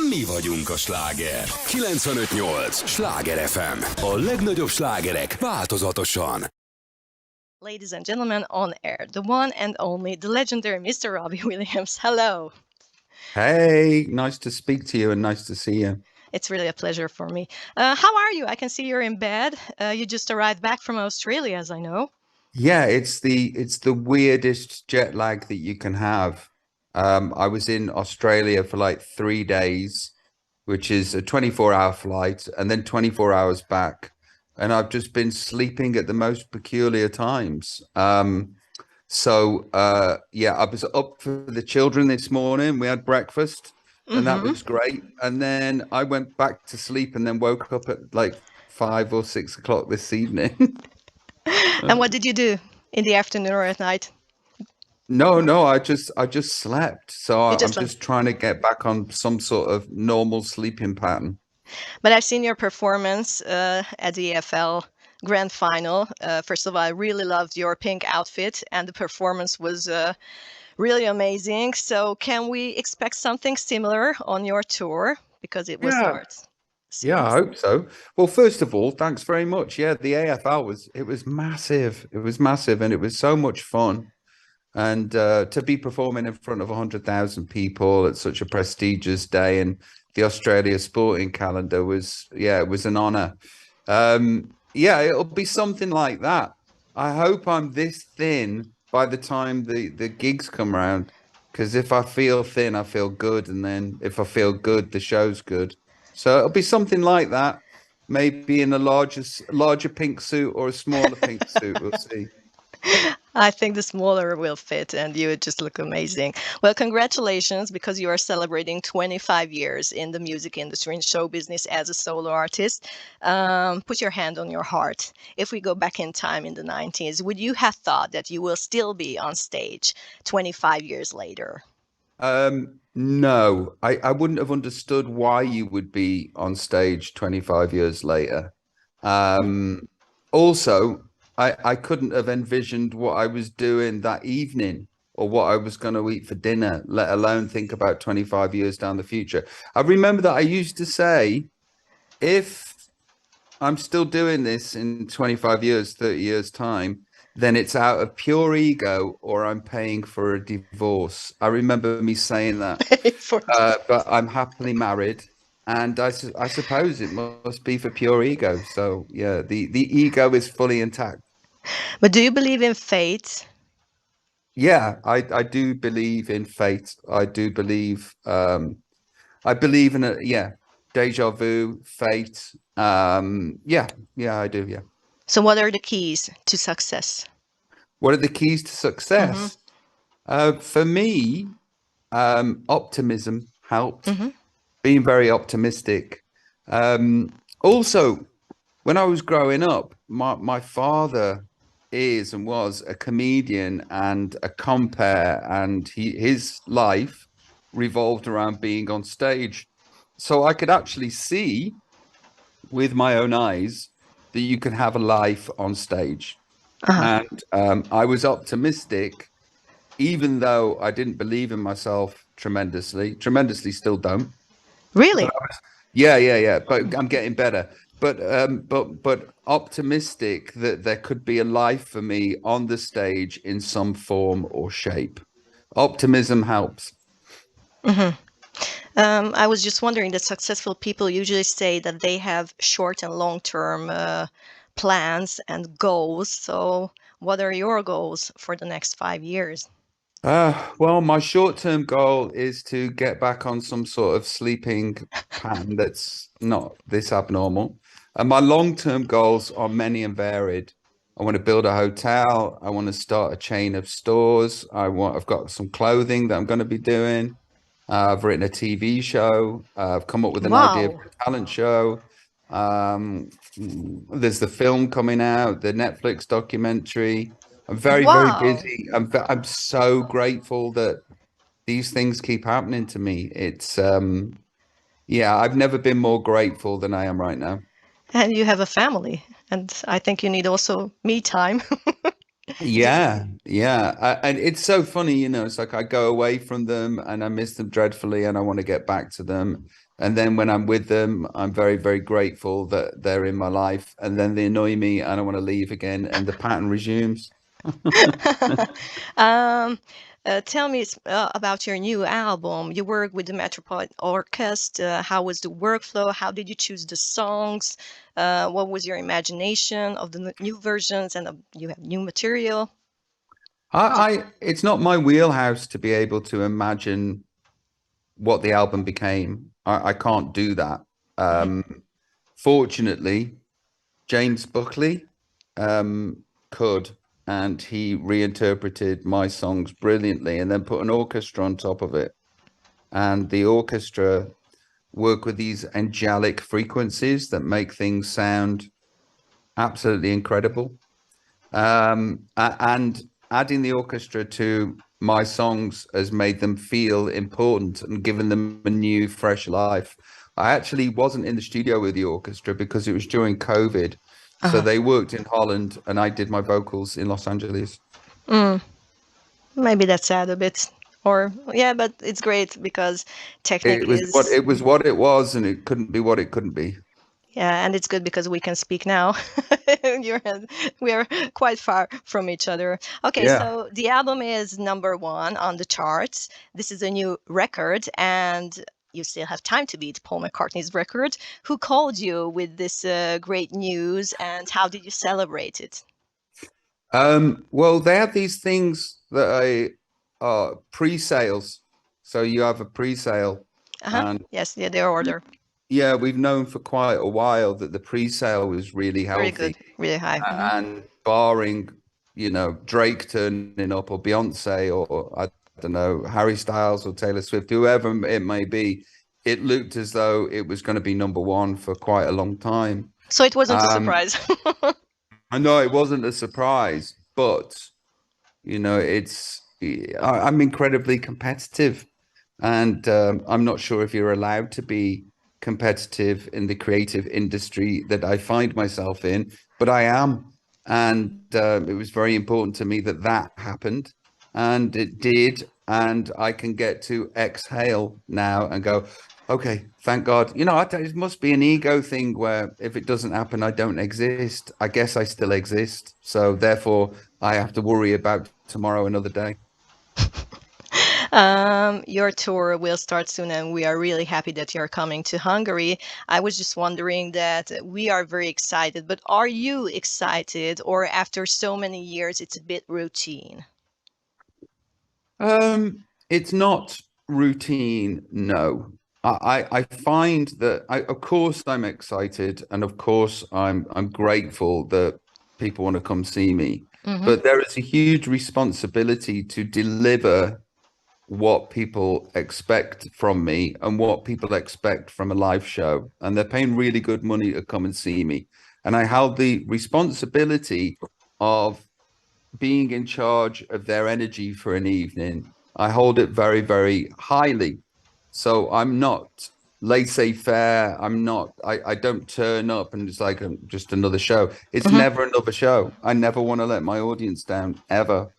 Mi vagyunk a sláger. 95.8 Sláger FM. A legnagyobb slágerek változatosan. Ladies and gentlemen, on air, the one and only, the legendary Mr. Robbie Williams. Hello. Hey, nice to speak to you and nice to see you. It's really a pleasure for me. How are you? I can see you're in bed. You just arrived back from Australia, as I know. Yeah, it's the weirdest jet lag that you can have. I was in Australia for like 3 days, which is a 24-hour flight, and then 24 hours back. And I've just been sleeping at the most peculiar times. So I was up for the children this morning. We had breakfast, and that was great. And then I went back to sleep and then woke up at like 5 or 6 o'clock this evening. And what did you do in the afternoon or at night? No, I just slept. So I'm just just trying to get back on some sort of normal sleeping pattern. But I've seen your performance at the EFL Grand Final. First of all, I really loved your pink outfit, and the performance was really amazing. So can we expect something similar on your tour? Because it was yours. Yeah, I hope so. Well, first of all, thanks very much. Yeah, the AFL was massive. It was massive, and it was so much fun. And to be performing in front of 100,000 people at such a prestigious day, and the Australia sporting calendar it was an honor. It'll be something like that. I hope I'm this thin by the time the gigs come around, because if I feel thin, I feel good, and then if I feel good, the show's good. So it'll be something like that, maybe in a larger pink suit or a smaller pink suit. We'll see. I think the smaller will fit, and you would just look amazing. Well, congratulations, because you are celebrating 25 years in the music industry and show business as a solo artist. Put your hand on your heart. If we go back in time in the 90s, would you have thought that you will still be on stage 25 years later? No, I wouldn't have understood why you would be on stage 25 years later. Also, I couldn't have envisioned what I was doing that evening or what I was going to eat for dinner, let alone think about 25 years down the future. I remember that I used to say, if I'm still doing this in 25 years, 30 years time, then it's out of pure ego or I'm paying for a divorce. I remember me saying that, but I'm happily married. And I suppose it must be for pure ego. So, yeah, the ego is fully intact. But do you believe in fate? Yeah, I do believe in fate. I do believe, I believe in deja vu, fate. I do, yeah. So what are the keys to success? What are the keys to success? For me, optimism helped. Being very optimistic. Also, when I was growing up, my father is and was a comedian and a compere, and his life revolved around being on stage. So I could actually see with my own eyes that you can have a life on stage. And I was optimistic, even though I didn't believe in myself tremendously still don't. Really? But I'm getting better. But optimistic that there could be a life for me on the stage in some form or shape. Optimism helps. I was just wondering that successful people usually say that they have short and long-term plans and goals. So what are your goals for the next 5 years? Well, my short-term goal is to get back on some sort of sleeping pattern that's not this abnormal. And my long-term goals are many and varied. I want to build a hotel. I want to start a chain of stores. I've got some clothing that I'm going to be doing. I've written a TV show. I've come up with an idea for a talent show. There's the film coming out, the Netflix documentary. I'm very busy. I'm so grateful that these things keep happening to me. It's I've never been more grateful than I am right now. And you have a family, and I think you need also me time. Yeah. And it's so funny, you know, it's like I go away from them and I miss them dreadfully and I want to get back to them. And then when I'm with them, I'm very, very grateful that they're in my life. And then they annoy me and I want to leave again and the pattern resumes. um, Tell me about your new album. You work with the Metropolitan Orchestra. How was the workflow? How did you choose the songs? What was your imagination of the new versions? And you have new material. It's not my wheelhouse to be able to imagine what the album became. I can't do that. Mhm. Fortunately, James Buckley could, and he reinterpreted my songs brilliantly and then put an orchestra on top of it. And the orchestra work with these angelic frequencies that make things sound absolutely incredible. And adding the orchestra to my songs has made them feel important and given them a new, fresh life. I actually wasn't in the studio with the orchestra because it was during COVID. So Uh-huh. they worked in Holland and I did my vocals in Los Angeles. Mm, maybe that's sad a bit. Or yeah, but it's great because technique It was what is it was what it was, and it couldn't be what it couldn't be. yeah, and it's good because we can speak now. You're, we are quite far from each other. Okay, Yeah. so the album is #1 on the charts. This is a new record, and you still have time to beat Paul McCartney's record. Who called you with this great news, and how did you celebrate it? Well, they have these things that are pre-sales. So you have a pre-sale, Uh-huh. and Yes, yeah, their order. yeah, we've known for quite a while that the pre-sale was really Very healthy. good, really high. And barring, you know, Drake turning up or Beyonce or I don't know, Harry Styles or Taylor Swift, whoever it may be, it looked as though it was going to be #1 for quite a long time. So it wasn't a Um, surprise. I know it wasn't a surprise, but you know, I'm incredibly competitive, and I'm not sure if you're allowed to be competitive in the creative industry that I find myself in, but I am, and it was very important to me that that happened, and it did, and I can get to exhale now and go, okay, thank God. You know, it must be an ego thing where if it doesn't happen, I don't exist. I guess I still exist. So therefore, I have to worry about tomorrow another day. Your tour will start soon, and we are really happy that you're coming to Hungary. I was just wondering that we are very excited, but are you excited, or after so many years, it's a bit routine? It's not routine, no. I find that of course I'm excited and of course I'm grateful that people want to come see me. Hmm. But there is a huge responsibility to deliver what people expect from me and what people expect from a live show. And they're paying really good money to come and see me. And I held the responsibility of being in charge of their energy for an evening. I hold it very, very highly. So I'm not laissez-faire. I don't turn up and it's like just another show. It's Hmm. never another show. I never want to let my audience down ever.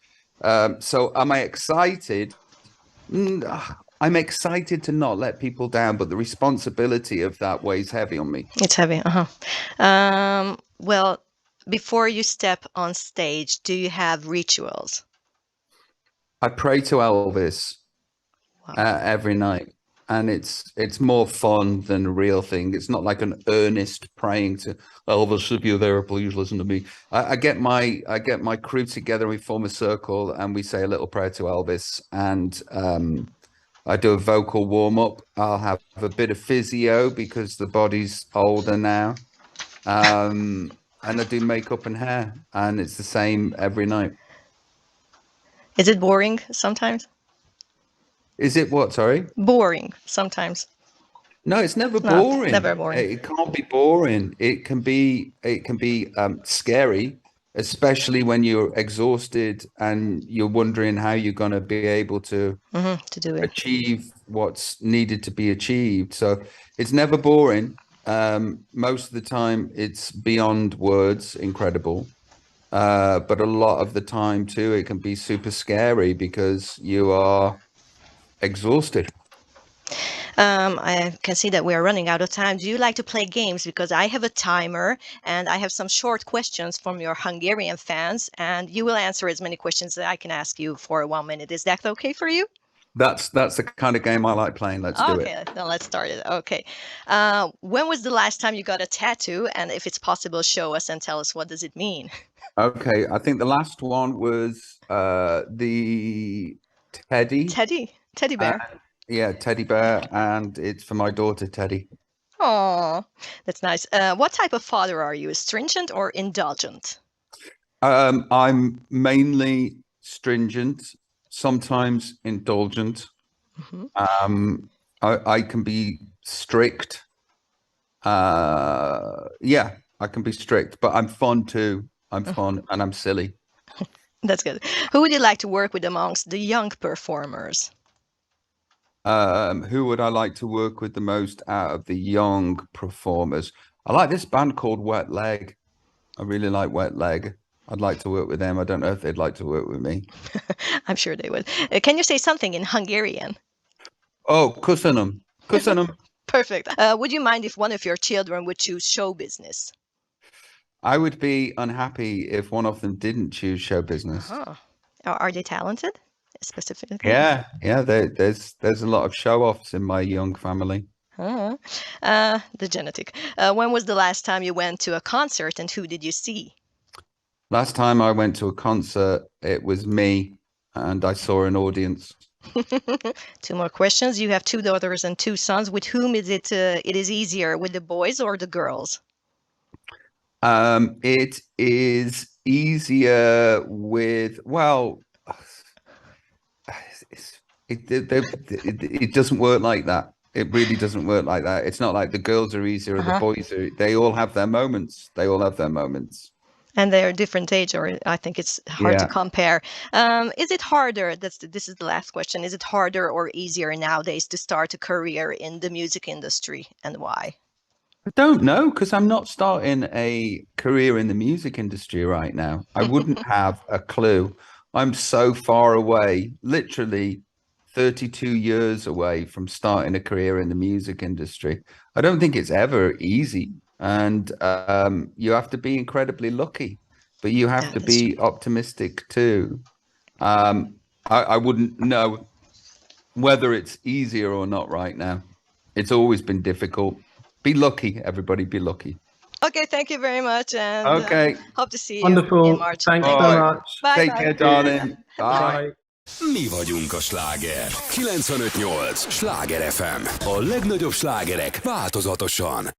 So am I excited? I'm excited to not let people down, but the responsibility of that weighs heavy on me. It's heavy. Uh-huh. Well, before you step on stage, do you have rituals? I pray to Elvis Wow. every night, and it's more fun than a real thing. It's not like an earnest praying to Elvis, if you're there, please listen to me. I get my crew together, we form a circle, and we say a little prayer to Elvis, and I do a vocal warm up. I'll have a bit of physio because the body's older now. And I do makeup and hair, and it's the same every night. Is it boring sometimes? Is it what? Sorry? Boring sometimes. No, it's never No, boring. never boring. It can't be boring. It can be scary, especially when you're exhausted and you're wondering how you're going to be able to To do it. achieve what's needed to be achieved. So it's never boring. Most of the time, it's beyond words incredible. but a lot of the time too, it can be super scary because you are exhausted. I can see that we are running out of time. Do you like to play games? Because I have a timer and I have some short questions from your Hungarian fans, and you will answer as many questions as I can ask you for 1 minute. Is that okay for you? That's the kind of game I like playing. Let's do it. Okay, then let's start it. Okay. When was the last time you got a tattoo? And if it's possible, show us and tell us what does it mean? Okay, I think the last one was the Teddy bear. Yeah, teddy bear, and it's for my daughter Teddy. Oh, that's nice. What type of father are you? Stringent or indulgent? I'm mainly stringent, sometimes indulgent. I can be strict. Yeah, I can be strict, but I'm fun too. I'm fun and I'm silly. That's good. Who would you like to work with amongst the young performers? Who would I like to work with the most out of the young performers? I like this band called Wet Leg. I really like Wet Leg. I'd like to work with them. I don't know if they'd like to work with me. I'm sure they would. Can you say something in Hungarian? Oh, köszönöm. Köszönöm. Perfect. Would you mind if one of your children would choose show business? I would be unhappy if one of them didn't choose show business. Oh. Are they talented specifically? Yeah. There's a lot of show-offs in my young family. The genetic. When was the last time you went to a concert and who did you see? Last time I went to a concert, it was me, and I saw an audience. 2 more questions. You have 2 daughters and 2 sons. With whom is it is easier, with the boys or the girls? It is easier with, well, it doesn't work like that. It really doesn't work like that. It's not like the girls are easier or the boys are. They all have their moments. And they're different age, or I think it's hard to compare. Is it harder? This is the last question. Is it harder or easier nowadays to start a career in the music industry, and why? I don't know, because I'm not starting a career in the music industry right now. I wouldn't have a clue. I'm so far away, literally 32 years away from starting a career in the music industry. I don't think it's ever easy. And you have to be incredibly lucky, but you have to be optimistic too. I wouldn't know whether it's easier or not right now. It's always been difficult. Be lucky, everybody, be lucky. Okay, thank you very much. And hope to see you in March. Thanks so much. Bye. Take care, darling. Bye. Mi vagyunk a sláger. 95.8 Sláger FM. A legnagyobb slágerek változatosan.